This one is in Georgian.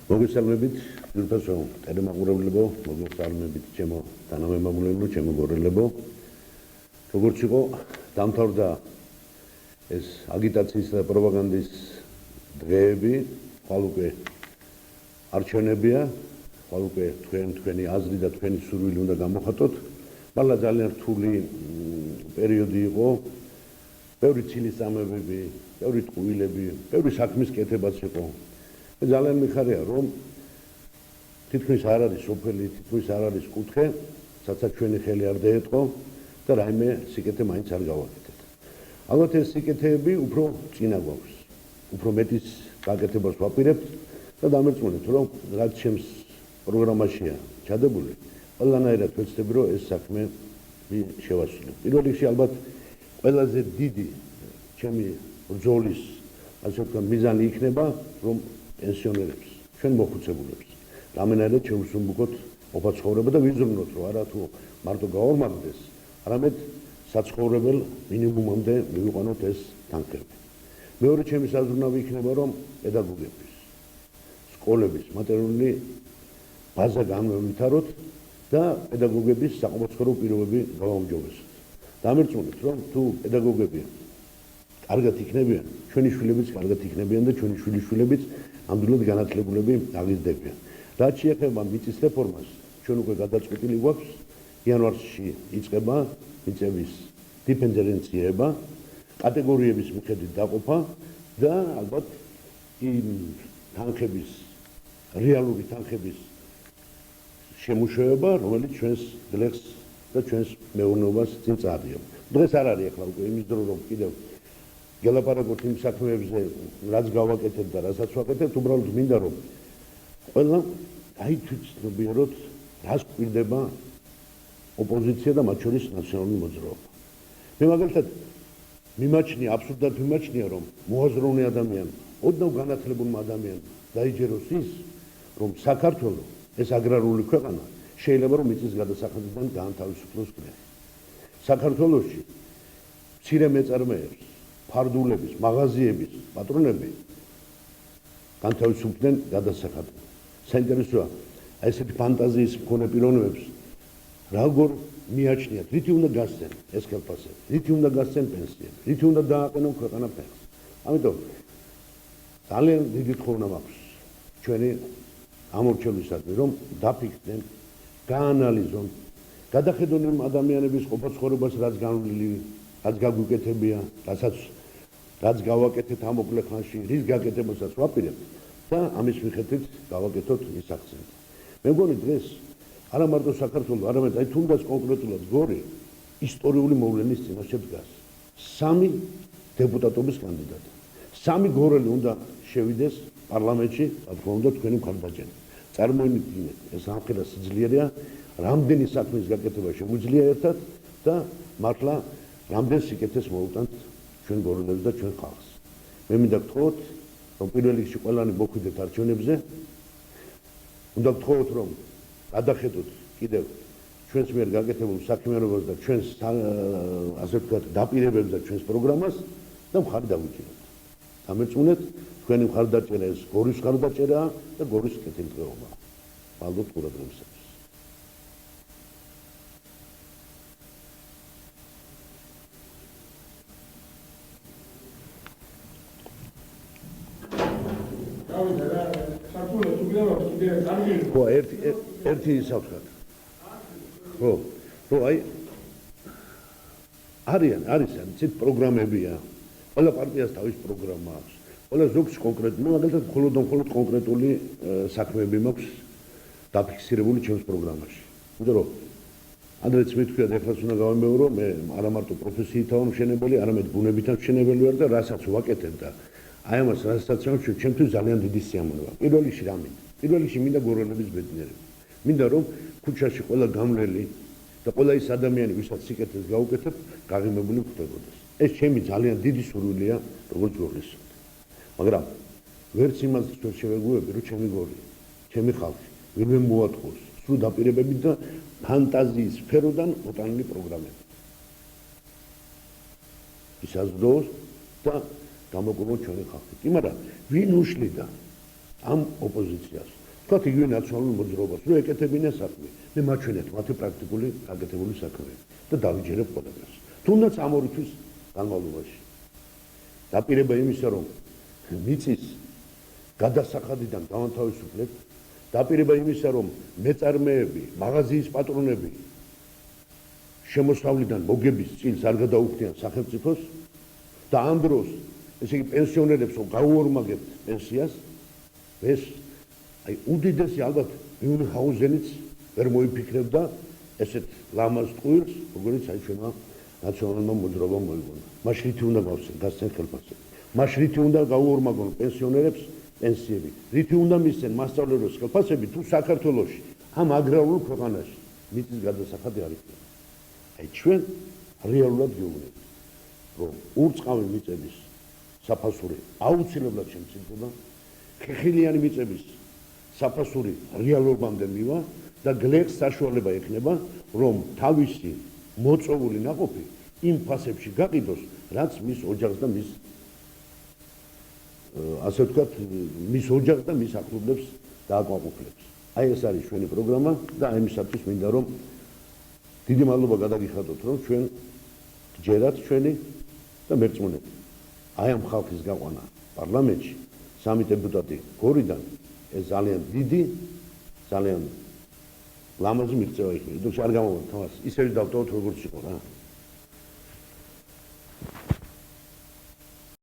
მოგესალმებით, ძვირფასო ტელემაყურებლებო, მოგესალმებით ჩემო თანამემამულეებო, ჩემო გორელებო. როგორც იყო, დამთავრდა ეს აგიტაციის და პროპაგანდის დღეები, ხვალ უკვე არჩევნებია, ხვალ უკვე თქვენი აზრი და თქვენი სურვილი უნდა გამოხატოთ. მართლა ძალიან რთული პერიოდი იყო, ბევრი ცილისწამებები, ბევრი ტყუილები, ბევრი საქმის კეთებაც იყო. ძალიან მიხარია, რომ თითქმის არ არის სოფელი, თითქმის არ არის კუთხე, სადაც ჩვენი ხელი არ დაეტყო და რაიმე სიკეთე მაინც არ გავაკეთეთ. ალბათ ეს სიკეთეები უფრო წინა გვაქვს, უფრო მეტის გაკეთებას ვაპირებთ და დამერწმუნეთ, რომ რაც ჩემს პროგრამაშია ჩადებული, ყველანაირად ვეცდები, რომ ეს საქმე შევასრულო. პირველ რიგში ალბათ ყველაზე დიდი ჩემი ბრძოლის, ასე ვთქვათ, მიზანი იქნება, რომ პენსიონერებს, ჩვენ მოხუცებულებს, რამენაირად შევსუმბუქოთ ყოფა-ცხოვრება და ვიზრუნოთ, რომ არა თუ მარტო გაორმაგდეს, არამედ საცხოვრებელ მინიმუმამდე მივიყვანოთ ეს თანხები. მეორე ჩემი საზრუნავი იქნება, რომ პედაგოგების, სკოლების მატერიალური ბაზა განვივითაროთ და პედაგოგების საყოფაცხოვრებო პირობები გავაუმჯობესოთ. დამერწმუნეთ, რომ თუ პედაგოგები კარგად იქნებიან, ჩვენი შვილებიც კარგად იქნებიან და ჩვენი შვილიშვილებიც ამდროულად განათლებულები აღიზრდებიან. რაც შეეხება მიწის რეფორმას, ჩვენ უკვე გადაწყვეტილი გვაქვს, იანვარში იწყება მიწების დიფერენცირება, კატეგორიების მიხედვით დაყოფა და ალბათ იმ თანხების, რეალური თანხების შემუშავება, რომელიც ჩვენს გლეხს და ჩვენს მეურნეობას წინ წააგდება. დღეს არ არის ახლა უკვე იმის დრო, რომ კიდევ გელაპარაკოთ იმ საქმეებზე, რაც გავაკეთეთ და რასაც ვაკეთებთ, უბრალოდ მინდა რომ ყველა აითვისებიეროთ, რას გვირდება ოპოზიცია და მათ შორის ნაციონალური მოძრაობა. მე მაგალითად მიმაჩნია, აბსურდად მიმაჩნია, რომ მოაზროვნე ადამიანი, ოდნავ განათლებულმა ადამიანმა დაიჯეროს ის, რომ საქართველო, ეს აგრარული ქვეყანა, შეიძლება რომ მიწის გადასახადიდან გაანთავისუფლოს გლეხი. საქართველოში მცირე მეწარმეებს, ფარდულების, მაღაზიების პატრონები განთავისუფლდნენ გადასახადიდან. საინტერესოა, ესეთი ფანტაზიის მქონე პიროვნებებს როგორ მიაჩნიათ, რითი უნდა გასცენ ეს ხელფასები, რითი უნდა გასცენ პენსიები, რითი უნდა დააყენონ ქვეყანა ფეხს. ამიტომ ძალიან დიდი თხოვნა მაქვს ჩვენი ამორჩევლისადმი, რომ დაფიქრდნენ, გაანალიზონ, გადახედონ იმ ადამიანების ყოფა-ცხოვრებას, რაც განვლილი, რაც გაგვიკეთებია, რაც გავაკეთეთ ამ მოკლე ხანში, რის გაკეთებასაც ვაპირებთ და ამის მიხედვით გავაკეთოთ ის აქცენტი. მე მგონი დღეს არა მარტო საქართველოს, არამედ აი თუნდაც კონკრეტულად გორი ისტორიული მოვლენის წინაშე დგას. 3 დეპუტატობის კანდიდატი. 3 გორელი უნდა შევიდეს პარლამენტში, რა თქმა უნდა, თქვენი მხარდაჭერით. წარმოიდგინეთ, ეს ამხელა სიძლიერეა, რამდენი საქმის გაკეთება შეგვიძლია ერთად და მართლა რამდენ სიკეთეს მოვუტანთ ჩვენ გორელებს და ჩვენ ხალხს. მე მინდა გთხოვოთ, რომ პირველ რიგში ყველანი მოხვიდეთ არჩევნებზე. უნდა გთხოვოთ, რომ გადახედოთ კიდევ ჩვენს მიერ გაკეთებულ საქმიანობას და ჩვენს ასე ვთქვათ დაპირებებს და ჩვენს პროგრამას და მხარი დავუჭიროთ. დამერწმუნეთ, თქვენი მხარდაჭერა ეს გორის მხარდაჭერაა და გორის კეთილდღეობაა. მადლობთ ყურადღებისათვის. ხო, ერთი ისა ვთქვათ. ხო, აი არის ცით პროგრამებია. ყველა პარტიას თავის პროგრამა აქვს. ყველა ზოგს კონკრეტული, მაგალითად, მხოლოდ კონკრეტული საქმეები მაქვს დაფიქსირებული ჩემს პროგრამაში. იმიტომ რომ ადრეც მithქვიათ, ეხლაც უნდა გავიმეორო, მე არა მარტო პროფესიითაა მშენებელი, არამედ ბუნებითაც მშენებელი ვარ და რასაც ვაკეთებ და აი ამას რასაც ვამშვიდ, ჩემთვის ძალიან დიდი სიამოვნებაა. პირველ რიგში რა მინდა? პირველ რიგში მინდა გორელების ბედნიერება. მინდა რომ ქუჩაში ყველა გამლელი და ყველა ის ადამიანი, ვისაც სიკეთეს გაუკეთებ, გაღიმებული ხვდებოდეს. ეს ჩემი ძალიან დიდი სურვილია, როგორც გორლის. მაგრამ ვერც იმას ვერ შევეგუები, რომ ჩემი გორი, ჩემი ხალხი, ვინმე მოაწყოს სრულ დაპირებებით და ფანტაზიის სფეროდან მოტანილი პროგრამები. ისაზრდოს და გამოგვიგო ჩვენი ხალხი. მაგრამ ვინ უშლიდა ამ ოპოზიციას. თქვათ იგივე ნაციონალურ მოძრაობას, რომ ეკეთებინეს საქმე, მე მაჩვენეთ მათი პრაქტიკული გაკეთებული საქმეები და დავიჯერებ ყველაფერს. თუნდაც ამ ორი თვის განმავლობაში. დაპირება იმისა, რომ მიწის გადასახადიდან დავანთავისუფლებთ, დაპირება იმისა, რომ მეწარმეები, მაღაზიის პატრონები შემოსავლიდან მოგების წილს არ გადაუხდიან სახელმწიფოს და ამ დროს ესე იგი პენსიონერებს გაუორმაგებთ პენსიას, ეს აი უდიდესი ალბათ მიუნხაუზენიც ვერ მოიფიქრებდა ესეთ ლამაზ ტყუილს, როგორც აი ჩვენმა ნაციონალურმა მოძრაობამ მოიგონა. მას რითი უნდა გავხსენ გასცენ ხელფასზე. მას რითი უნდა გაუორმაგონ პენსიონერებს პენსიები. რითი უნდა მისცენ მასწავლებლებს ხელფასები თუ საქართველოში ამ აგრარულ ქვეყანაში მიწის გადასახადი არ იქნება. აი ჩვენ რეალურად გეუბნებით, რომ ურწყავი მიწების საფასური აუცილებლად შემცირდება, ხეხილიანი მიწების საფასური რეალობამდე მივა და გლეხს საშუალება ექნება, რომ თავისი მოწვეული ნაყოფი იმ ფასებში გაყიდოს, რაც მის ოჯახს და მის ასე ვთქვათ, მის ოჯახს და მის ახლობლებს დააკმაყოფილებს. აი ეს არის ჩვენი პროგრამა და ამისათვის მინდა რომ დიდი მადლობა გადაგიხადოთ, რომ ჩვენ გჯერათ ჩვენი და მერწმუნები. აი ამ ხალხის გაყვანა პარლამენტში, 3 დეპუტატი გორიდან, ეს ძალიან დიდი, ძალიან ლამაზი მიღწევა იქნება. თუ არ გამოვართ თავს, ისევ დავტოვოთ როგორც იყო რა.